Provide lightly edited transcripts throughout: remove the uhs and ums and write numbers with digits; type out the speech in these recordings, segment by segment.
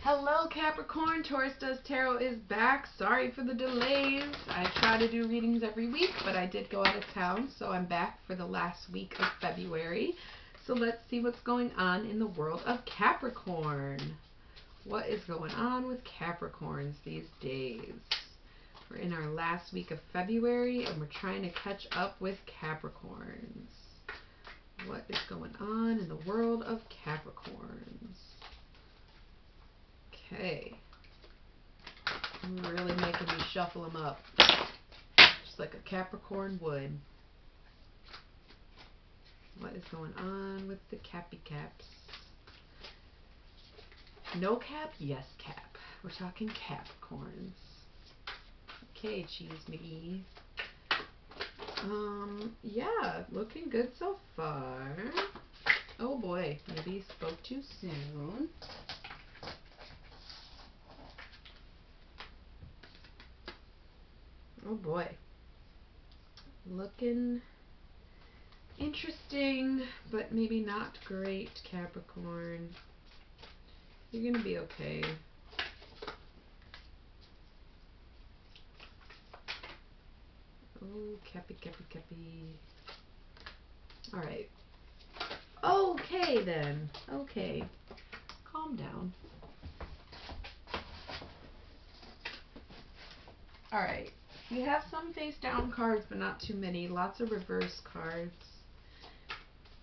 Hello Capricorn, Taurus Does Tarot is back. Sorry for the delays. I try to do readings every week, but I did go out of town, so I'm back for the last week of February. So let's see what's going on in the world of Capricorn. What is going on with Capricorns these days? We're in our last week of February, and we're trying to catch up with Capricorns. What is going on in the world of Capricorns? Okay. Really making me shuffle them up. Just like a Capricorn would. What is going on with the Cappy Caps? No cap? Yes cap. We're talking Capricorns. Okay, Cheese McGee. Yeah, looking good so far. Oh boy, maybe spoke too soon. Oh boy. Looking interesting, but maybe not great, Capricorn. You're gonna be okay. Oh, Cappy, Cappy, Cappy. Alright. Okay then. Okay. Calm down. Alright. We have some face down cards, but not too many. Lots of reverse cards.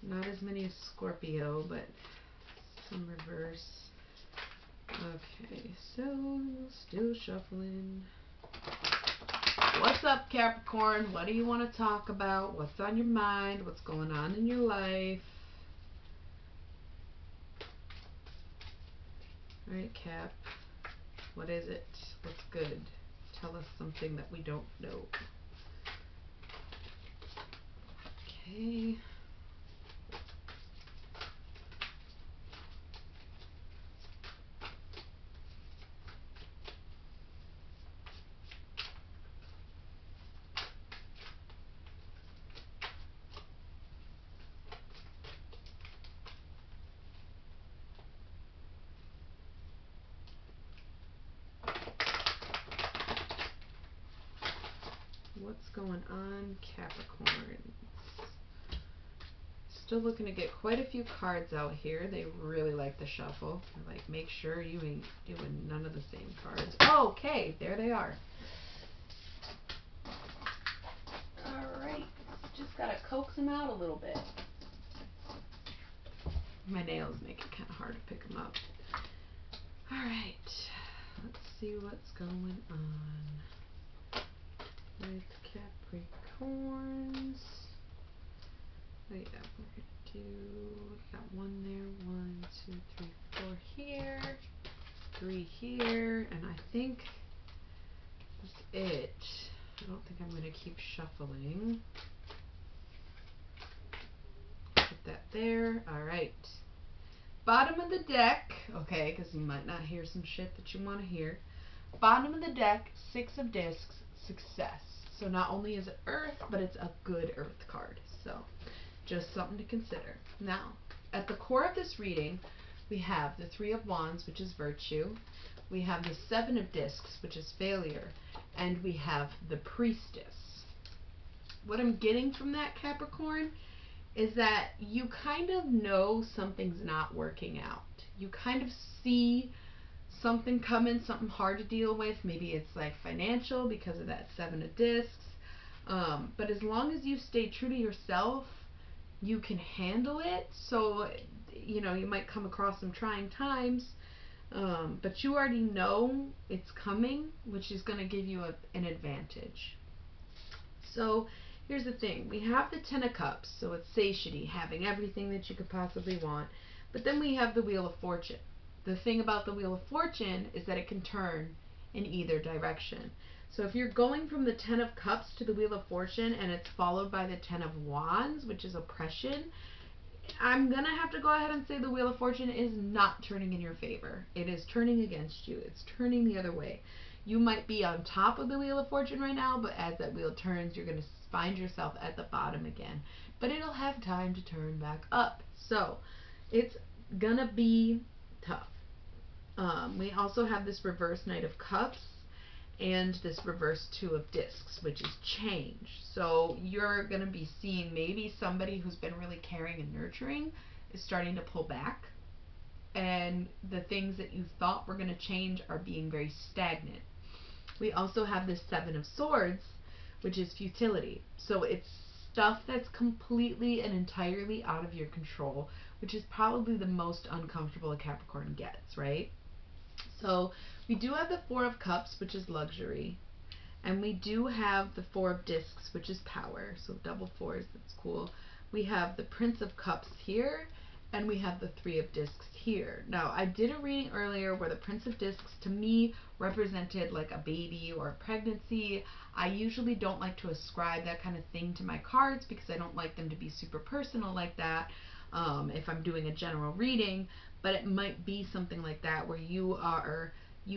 Not as many as Scorpio, but some reverse. Okay, so still shuffling. What's up, Capricorn? What do you want to talk about? What's on your mind? What's going on in your life? Alright, Cap. What is it? What's good? Tell us something that we don't know. Okay. What's going on, Capricorn? Still looking to get quite a few cards out here. They really like the shuffle. They're like, make sure you ain't doing none of the same cards. Oh, okay, there they are. Alright, just gotta coax them out a little bit. My nails make it kind of hard to pick them up. Alright, let's see what's going on with Capricorns. Oh yeah, we're gonna do, we got one there, 1, 2, 3, 4 here, 3 here, and I think that's it. I don't think I'm gonna keep shuffling. Put that there. Alright. Bottom of the deck, okay, because you might not hear some shit that you want to hear. Bottom of the deck, 6 of discs, success. So not only is it earth, but it's a good earth card. So just something to consider. Now, at the core of this reading, we have the 3 of Wands, which is virtue. We have the 7 of discs, which is failure. And we have the Priestess. What I'm getting from that, Capricorn, is that you kind of know something's not working out. You kind of see something coming, something hard to deal with. Maybe it's like financial because of that 7 of discs. But as long as you stay true to yourself, you can handle it. So, you know, you might come across some trying times, but you already know it's coming, which is going to give you an advantage. So here's the thing. We have the 10 of Cups, so it's satiety, having everything that you could possibly want. But then we have the Wheel of Fortune. The thing about the Wheel of Fortune is that it can turn in either direction. So if you're going from the 10 of Cups to the Wheel of Fortune and it's followed by the 10 of Wands, which is oppression, I'm going to have to go ahead and say the Wheel of Fortune is not turning in your favor. It is turning against you. It's turning the other way. You might be on top of the Wheel of Fortune right now, but as that wheel turns, you're going to find yourself at the bottom again. But it'll have time to turn back up. So it's going to be tough. We also have this reverse Knight of Cups and this reverse Two of Discs, which is change. So you're going to be seeing maybe somebody who's been really caring and nurturing is starting to pull back, and the things that you thought were going to change are being very stagnant. We also have this Seven of Swords, which is futility. So it's stuff that's completely and entirely out of your control, which is probably the most uncomfortable a Capricorn gets, right? So we do have the Four of Cups, which is luxury. And we do have the Four of Discs, which is power. So double fours, that's cool. We have the Prince of Cups here, and we have the Three of Discs here. Now, I did a reading earlier where the Prince of Discs, to me, represented like a baby or a pregnancy. I usually don't like to ascribe that kind of thing to my cards because I don't like them to be super personal like that if I'm doing a general reading. But it might be something like that where you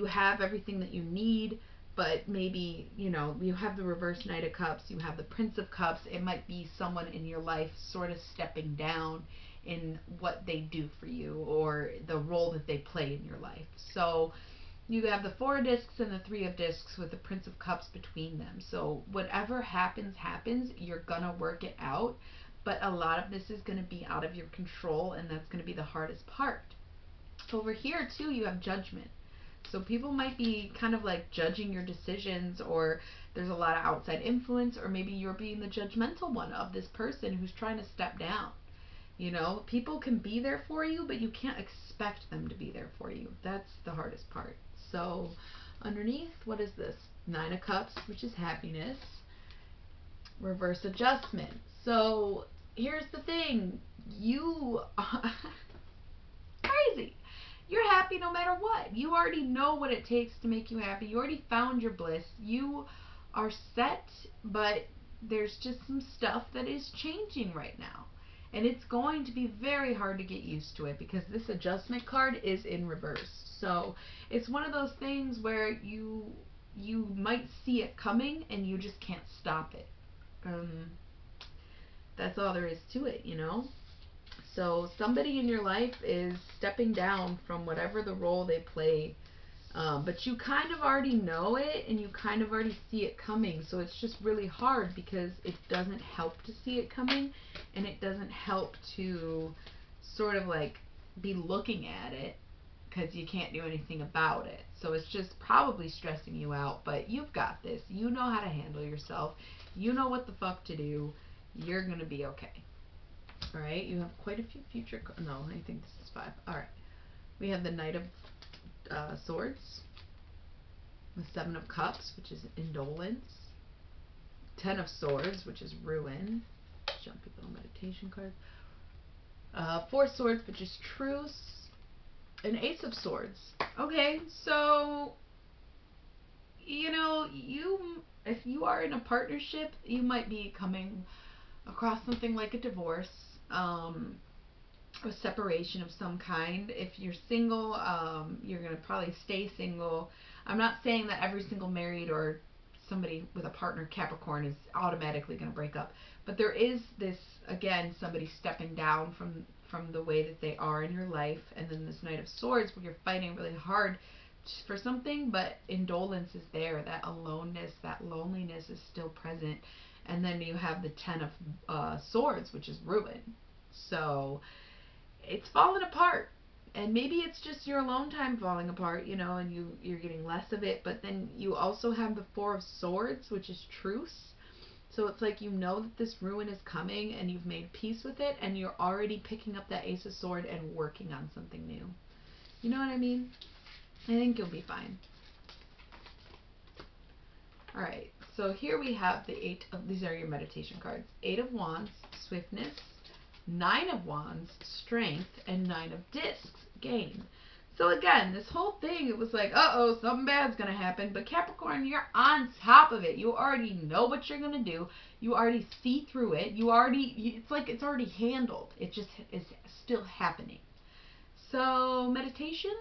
have everything that you need, but maybe, you have the reverse Knight of Cups, you have the Prince of Cups. It might be someone in your life sort of stepping down in what they do for you or the role that they play in your life. So you have the Four of Discs and the Three of Discs with the Prince of Cups between them. So whatever happens, you're gonna work it out, but a lot of this is gonna be out of your control, and that's gonna be the hardest part. Over here too, you have Judgment. So people might be kind of like judging your decisions, or there's a lot of outside influence, or maybe you're being the judgmental one of this person who's trying to step down. People can be there for you, but you can't expect them to be there for you. That's the hardest part. So underneath, what is this? Nine of Cups, which is happiness. Reverse Adjustment. So here's the thing. You are crazy. You're happy no matter what. You already know what it takes to make you happy. You already found your bliss. You are set, but there's just some stuff that is changing right now. And it's going to be very hard to get used to it because this Adjustment card is in reverse. So it's one of those things where you might see it coming and you just can't stop it. That's all there is to it, So somebody in your life is stepping down from whatever the role they play, but you kind of already know it and you kind of already see it coming. So it's just really hard because it doesn't help to see it coming, and it doesn't help to sort of like be looking at it because you can't do anything about it. So it's just probably stressing you out, but you've got this. You know how to handle yourself. You know what the fuck to do. You're going to be okay. All right, you have quite a few future. No, I think this is 5. All right, we have the Knight of Swords, the Seven of Cups, which is indolence, 10 of Swords, which is ruin. Jumpy little meditation card. 4 Swords, which is truce, an Ace of Swords. Okay, so if you are in a partnership, you might be coming across something like a divorce, a separation of some kind. If you're single, you're going to probably stay single. I'm not saying that every single married or somebody with a partner Capricorn is automatically going to break up, but there is this, again, somebody stepping down from the way that they are in your life, and then this Knight of Swords where you're fighting really hard for something, but indolence is there. That aloneness, that loneliness is still present. And then you have the 10 of Swords, which is ruin. So it's falling apart. And maybe it's just your alone time falling apart, and you're getting less of it. But then you also have the 4 of Swords, which is truce. So it's like that this ruin is coming and you've made peace with it, and you're already picking up that Ace of Swords and working on something new. You know what I mean? I think you'll be fine. Alright, so here we have the 8 of, these are your meditation cards. 8 of Wands, swiftness, 9 of Wands, strength, and 9 of Discs, gain. So again, this whole thing, it was like, uh-oh, something bad's going to happen. But Capricorn, you're on top of it. You already know what you're going to do. You already see through it. It's like it's already handled. It just is still happening. So, meditation.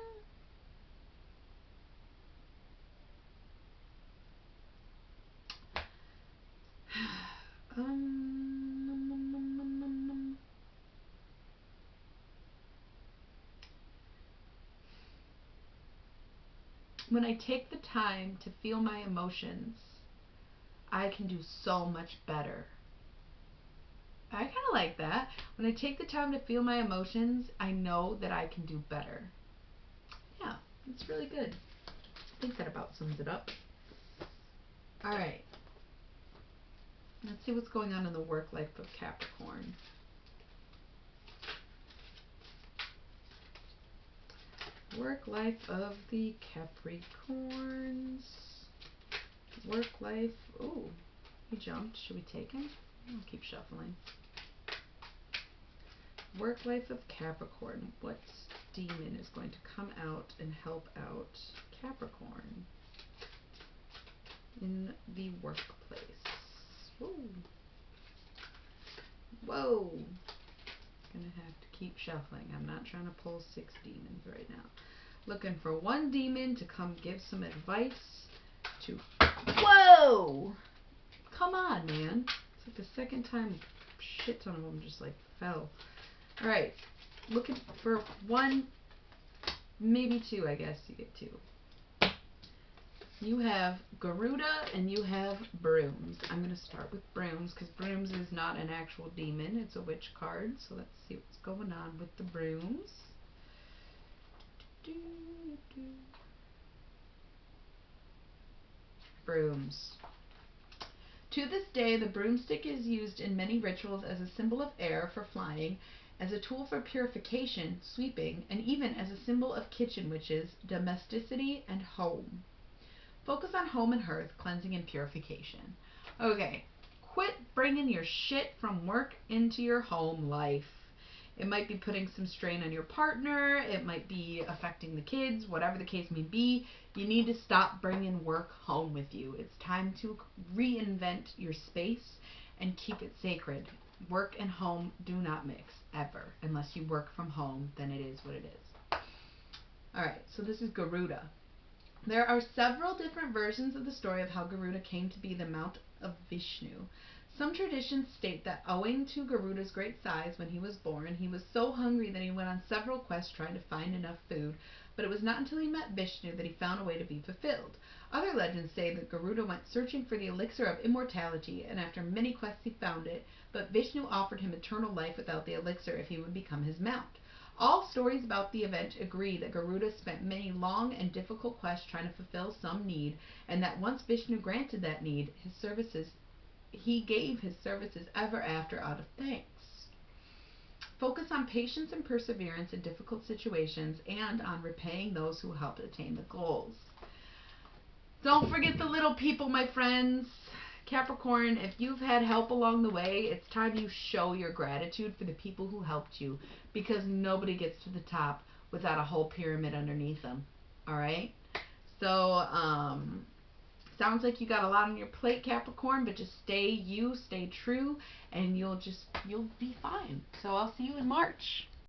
When I take the time to feel my emotions, I can do so much better. I kind of like that. When I take the time to feel my emotions, I know that I can do better. Yeah, it's really good. I think that about sums it up. All right. Let's see what's going on in the work life of Capricorn. Work life of the Capricorns. Work life. Oh, he jumped. Should we take him? I'll keep shuffling. Work life of Capricorn. What demon is going to come out and help out Capricorn in the workplace? Whoa. Whoa. Gonna have to keep shuffling. I'm not trying to pull 6 demons right now. Looking for one demon to come give some advice to... Whoa! Come on, man. It's like the second time a shit ton of them just like fell. Alright. Looking for one, maybe 2, I guess you get 2. You have Garuda and you have Brooms. I'm going to start with Brooms because Brooms is not an actual demon. It's a witch card. So let's see what's going on with the Brooms. Brooms. To this day, the broomstick is used in many rituals as a symbol of air for flying, as a tool for purification, sweeping, and even as a symbol of kitchen witches, domesticity, and home. Focus on home and hearth, cleansing and purification. Okay, quit bringing your shit from work into your home life. It might be putting some strain on your partner. It might be affecting the kids, whatever the case may be. You need to stop bringing work home with you. It's time to reinvent your space and keep it sacred. Work and home do not mix, ever. Unless you work from home, then it is what it is. Alright, so this is Garuda. There are several different versions of the story of how Garuda came to be the mount of Vishnu. Some traditions state that owing to Garuda's great size when he was born, he was so hungry that he went on several quests trying to find enough food, but it was not until he met Vishnu that he found a way to be fulfilled. Other legends say that Garuda went searching for the elixir of immortality, and after many quests he found it, but Vishnu offered him eternal life without the elixir if he would become his mount. All stories about the event agree that Garuda spent many long and difficult quests trying to fulfill some need, and that once Vishnu granted that need, he gave his services ever after out of thanks. Focus on patience and perseverance in difficult situations and on repaying those who helped attain the goals. Don't forget the little people, my friends. Capricorn, if you've had help along the way, it's time you show your gratitude for the people who helped you, because nobody gets to the top without a whole pyramid underneath them. Alright? So, sounds like you got a lot on your plate, Capricorn, but just stay you, stay true, and you'll be fine. So I'll see you in March.